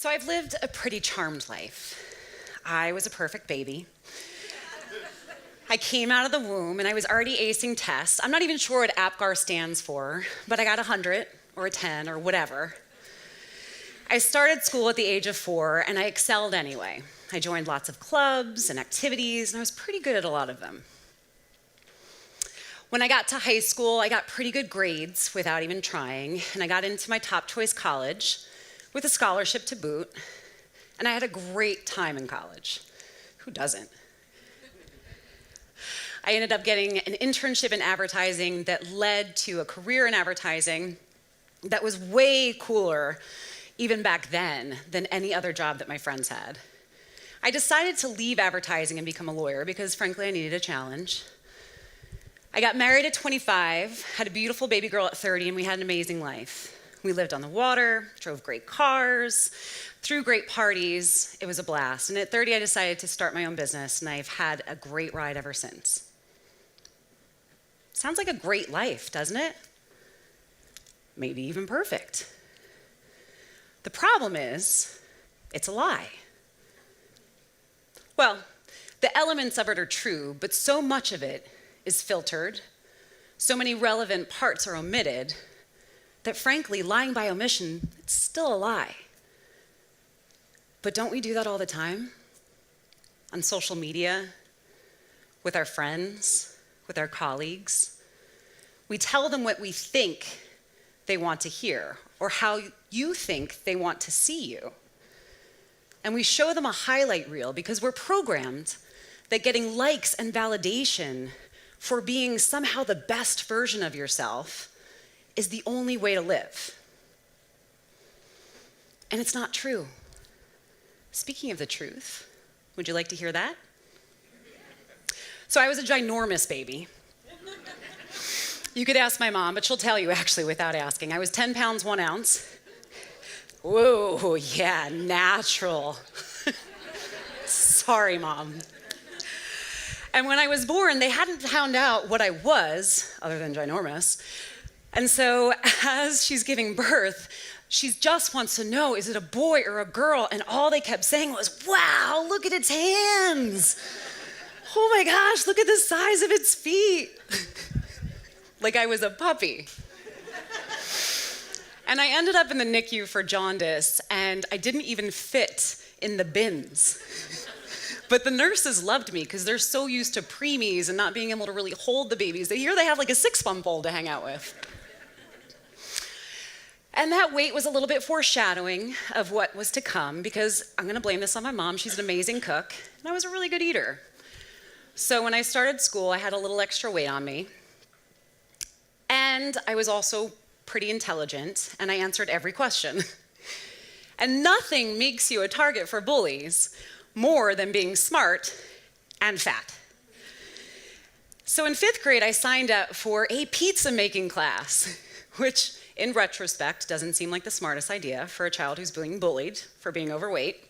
So I've lived a pretty charmed life. I was a perfect baby. I came out of the womb and I was already acing tests. I'm not even sure what APGAR stands for, but I got 100 or a 10 or whatever. I started school at the age of 4 and I excelled anyway. I joined lots of clubs and activities and I was pretty good at a lot of them. When I got to high school, I got pretty good grades without even trying, and I got into my top choice college with a scholarship to boot, and I had a great time in college. Who doesn't? I ended up getting an internship in advertising that led to a career in advertising that was way cooler, even back then, than any other job that my friends had. I decided to leave advertising and become a lawyer because, frankly, I needed a challenge. I got married at 25, had a beautiful baby girl at 30, and we had an amazing life. We lived on the water, drove great cars, threw great parties. It was a blast. And at 30, I decided to start my own business, and I've had a great ride ever since. Sounds like a great life, doesn't it? Maybe even perfect. The problem is, it's a lie. Well, the elements of it are true, but so much of it is filtered, so many relevant parts are omitted, that frankly, lying by omission, it's still a lie. But don't we do that all the time? On social media, with our friends, with our colleagues. We tell them what we think they want to hear, or how you think they want to see you. And we show them a highlight reel because we're programmed that getting likes and validation for being somehow the best version of yourself is the only way to live. And it's not true. Speaking of the truth, would you like to hear that? So I was a ginormous baby. You could ask my mom, but she'll tell you actually without asking. I was 10 pounds, 1 ounce. Whoa, yeah, natural. Sorry, Mom. And when I was born, they hadn't found out what I was, other than ginormous. And so as she's giving birth, she just wants to know, is it a boy or a girl? And all they kept saying was, wow, look at its hands. Oh my gosh, look at the size of its feet. Like I was a puppy. And I ended up in the NICU for jaundice, and I didn't even fit in the bins. But the nurses loved me because they're so used to preemies and not being able to really hold the babies. Here they have like a 6-month-old to hang out with. And that weight was a little bit foreshadowing of what was to come because I'm gonna blame this on my mom. She's an amazing cook, and I was a really good eater. So when I started school, I had a little extra weight on me. And I was also pretty intelligent, and I answered every question. And nothing makes you a target for bullies more than being smart and fat. So in 5th grade, I signed up for a pizza making class, which in retrospect doesn't seem like the smartest idea for a child who's being bullied for being overweight.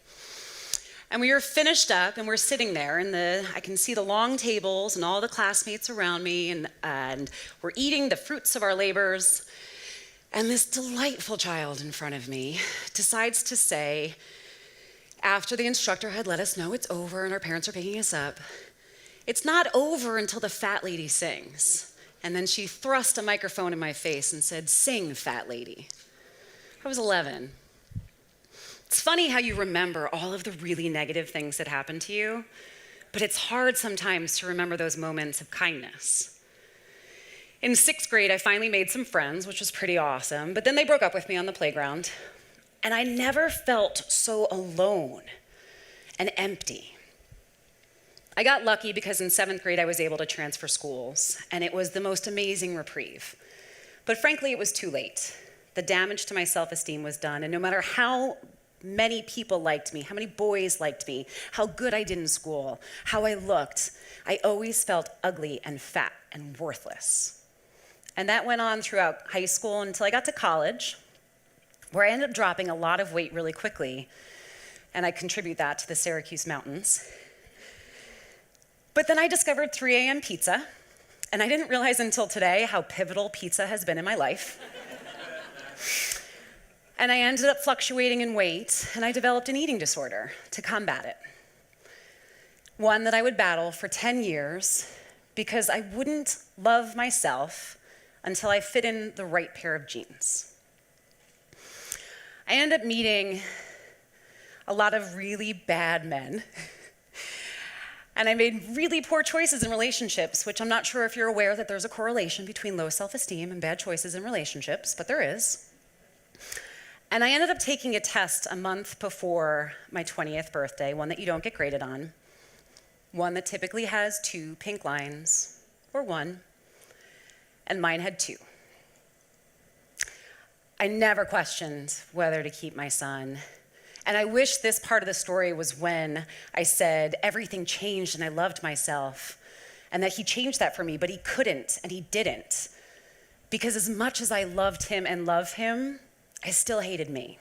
And we were finished up and we're sitting there and I can see the long tables and all the classmates around me and we're eating the fruits of our labors. And this delightful child in front of me decides to say, after the instructor had let us know it's over and our parents are picking us up, it's not over until the fat lady sings. And then she thrust a microphone in my face and said, sing, fat lady. I was 11. It's funny how you remember all of the really negative things that happened to you, but it's hard sometimes to remember those moments of kindness. In 6th grade, I finally made some friends, which was pretty awesome, but then they broke up with me on the playground. And I never felt so alone and empty. I got lucky because in 7th grade I was able to transfer schools, and it was the most amazing reprieve. But frankly, it was too late. The damage to my self-esteem was done, and no matter how many people liked me, how many boys liked me, how good I did in school, how I looked, I always felt ugly and fat and worthless. And that went on throughout high school until I got to college, where I ended up dropping a lot of weight really quickly, and I contribute that to the Syracuse mountains. But then I discovered 3 a.m. pizza, and I didn't realize until today how pivotal pizza has been in my life. And I ended up fluctuating in weight, and I developed an eating disorder to combat it. One that I would battle for 10 years because I wouldn't love myself until I fit in the right pair of jeans. I ended up meeting a lot of really bad men. And I made really poor choices in relationships, which I'm not sure if you're aware that there's a correlation between low self-esteem and bad choices in relationships, but there is. And I ended up taking a test a month before my 20th birthday, one that you don't get graded on, one that typically has 2 pink lines, or 1, and mine had 2. I never questioned whether to keep my son. And I wish this part of the story was when I said everything changed and I loved myself, and that he changed that for me, but he couldn't and he didn't. Because as much as I loved him and love him, I still hated me.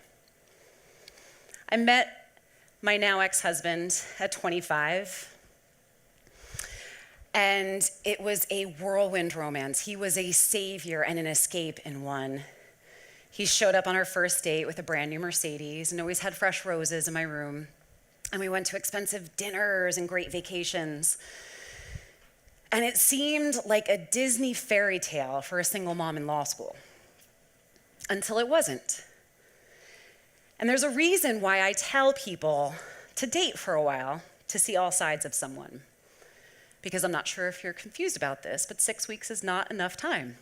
I met my now ex-husband at 25, and it was a whirlwind romance. He was a savior and an escape in one. He showed up on our first date with a brand new Mercedes and always had fresh roses in my room. And we went to expensive dinners and great vacations. And it seemed like a Disney fairy tale for a single mom in law school. Until it wasn't. And there's a reason why I tell people to date for a while to see all sides of someone. Because I'm not sure if you're confused about this, but 6 weeks is not enough time.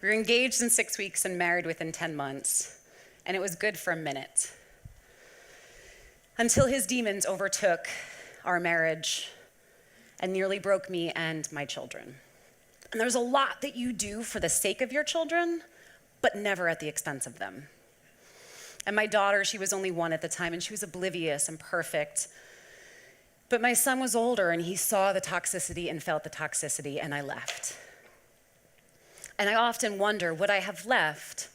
We were engaged in 6 weeks and married within 10 months, and it was good for a minute. Until his demons overtook our marriage and nearly broke me and my children. And there's a lot that you do for the sake of your children, but never at the expense of them. And my daughter, she was only 1 at the time, and she was oblivious and perfect. But my son was older, and he saw the toxicity and felt the toxicity, and I left. And I often wonder, would I have left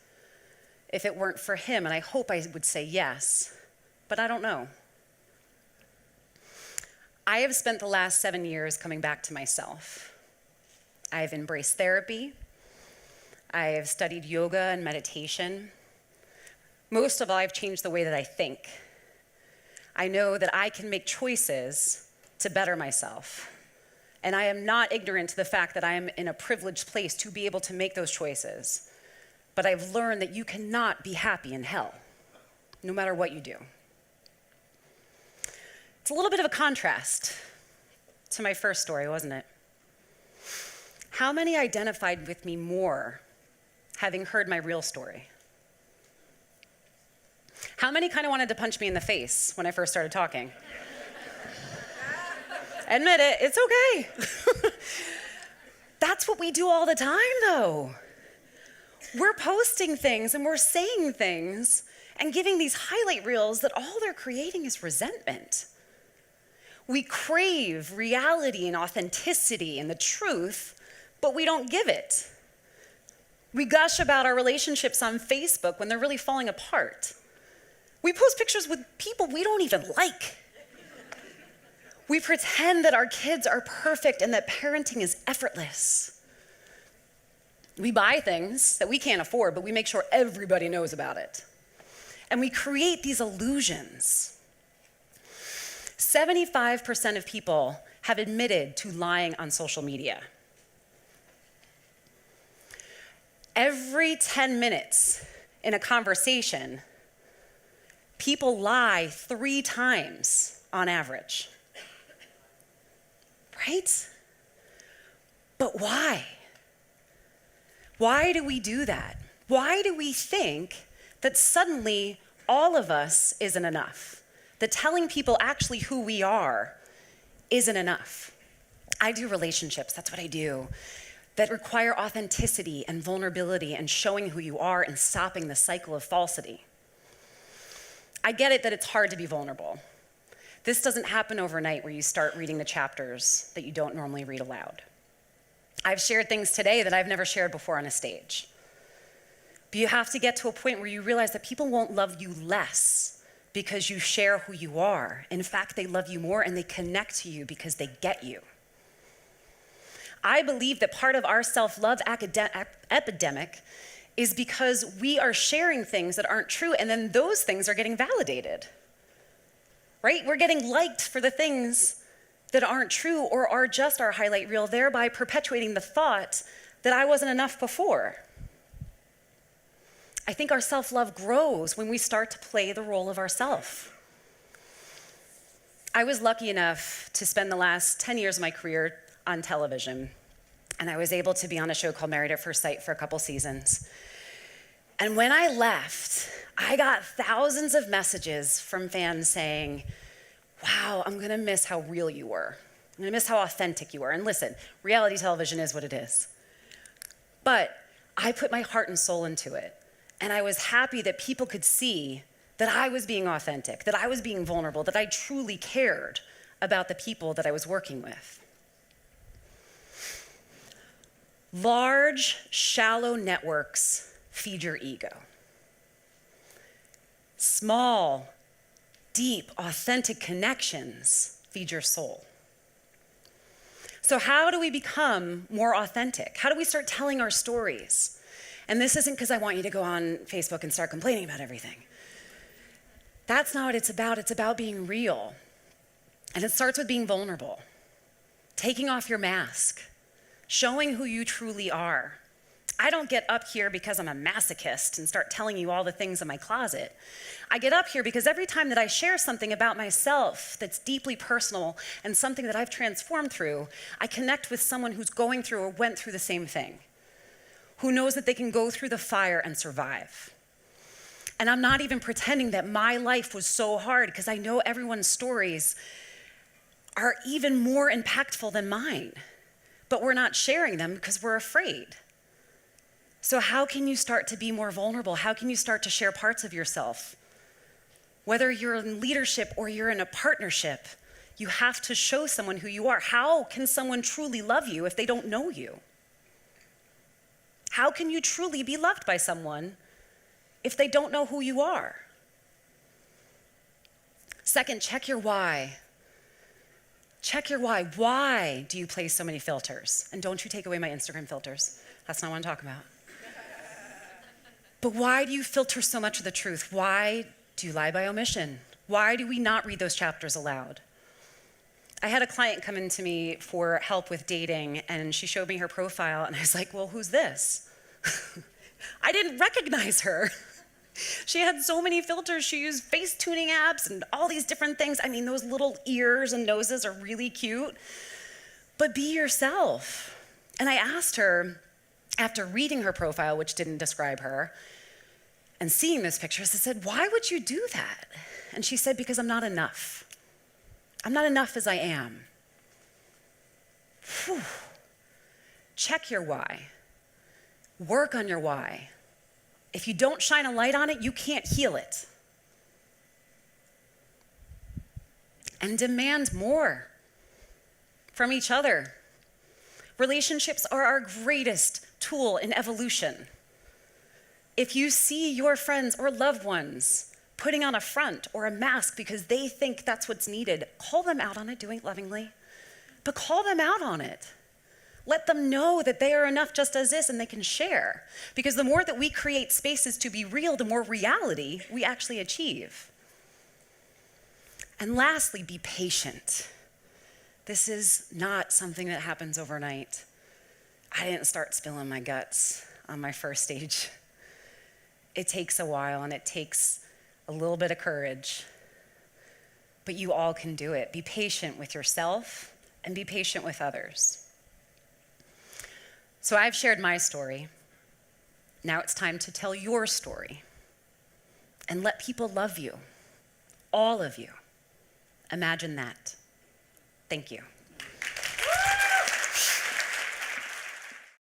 if it weren't for him? And I hope I would say yes, but I don't know. I have spent the last 7 years coming back to myself. I have embraced therapy. I have studied yoga and meditation. Most of all, I've changed the way that I think. I know that I can make choices to better myself. And I am not ignorant to the fact that I am in a privileged place to be able to make those choices. But I've learned that you cannot be happy in hell, no matter what you do. It's a little bit of a contrast to my first story, wasn't it? How many identified with me more having heard my real story? How many kind of wanted to punch me in the face when I first started talking? Admit it, it's okay. That's what we do all the time, though. We're posting things and we're saying things and giving these highlight reels that all they're creating is resentment. We crave reality and authenticity and the truth, but we don't give it. We gush about our relationships on Facebook when they're really falling apart. We post pictures with people we don't even like. We pretend that our kids are perfect and that parenting is effortless. We buy things that we can't afford, but we make sure everybody knows about it. And we create these illusions. 75% of people have admitted to lying on social media. Every 10 minutes in a conversation, people lie 3 times on average. Right? But why? Why do we do that? Why do we think that suddenly all of us isn't enough? That telling people actually who we are isn't enough? I do relationships, that's what I do, that require authenticity and vulnerability and showing who you are and stopping the cycle of falsity. I get it that it's hard to be vulnerable. This doesn't happen overnight where you start reading the chapters that you don't normally read aloud. I've shared things today that I've never shared before on a stage. But you have to get to a point where you realize that people won't love you less because you share who you are. In fact, they love you more and they connect to you because they get you. I believe that part of our self-love epidemic is because we are sharing things that aren't true, and then those things are getting validated, right? We're getting liked for the things that aren't true or are just our highlight reel, thereby perpetuating the thought that I wasn't enough before. I think our self-love grows when we start to play the role of ourself. I was lucky enough to spend the last 10 years of my career on television, and I was able to be on a show called Married at First Sight for a couple seasons. And when I left, I got thousands of messages from fans saying, wow, I'm gonna miss how real you were. I'm gonna miss how authentic you were. And listen, reality television is what it is. But I put my heart and soul into it. And I was happy that people could see that I was being authentic, that I was being vulnerable, that I truly cared about the people that I was working with. Large, shallow networks feed your ego. Small, deep, authentic connections feed your soul. So how do we become more authentic? How do we start telling our stories? And this isn't because I want you to go on Facebook and start complaining about everything. That's not what it's about. It's about being real. And it starts with being vulnerable, taking off your mask, showing who you truly are. I don't get up here because I'm a masochist and start telling you all the things in my closet. I get up here because every time that I share something about myself that's deeply personal and something that I've transformed through, I connect with someone who's going through or went through the same thing, who knows that they can go through the fire and survive. And I'm not even pretending that my life was so hard, because I know everyone's stories are even more impactful than mine, but we're not sharing them because we're afraid. So how can you start to be more vulnerable? How can you start to share parts of yourself? Whether you're in leadership or you're in a partnership, you have to show someone who you are. How can someone truly love you if they don't know you? How can you truly be loved by someone if they don't know who you are? Second, check your why. Check your why. Why do you place so many filters? And don't you take away my Instagram filters. That's not what I'm talking about. But why do you filter so much of the truth? Why do you lie by omission? Why do we not read those chapters aloud? I had a client come into me for help with dating, and she showed me her profile, and I was like, well, who's this? I didn't recognize her. She had so many filters. She used face tuning apps and all these different things. I mean, those little ears and noses are really cute, but be yourself. And I asked her, after reading her profile, which didn't describe her, and seeing those pictures, I said, why would you do that? And she said, because I'm not enough. I'm not enough as I am. Whew. Check your why. Work on your why. If you don't shine a light on it, you can't heal it. And demand more from each other. Relationships are our greatest tool in evolution. If you see your friends or loved ones putting on a front or a mask because they think that's what's needed, call them out on it, do it lovingly, but call them out on it. Let them know that they are enough just as is and they can share. Because the more that we create spaces to be real, the more reality we actually achieve. And lastly, be patient. This is not something that happens overnight. I didn't start spilling my guts on my first stage. It takes a while and it takes a little bit of courage. But you all can do it. Be patient with yourself and be patient with others. So I've shared my story. Now it's time to tell your story and let people love you, all of you. Imagine that. Thank you.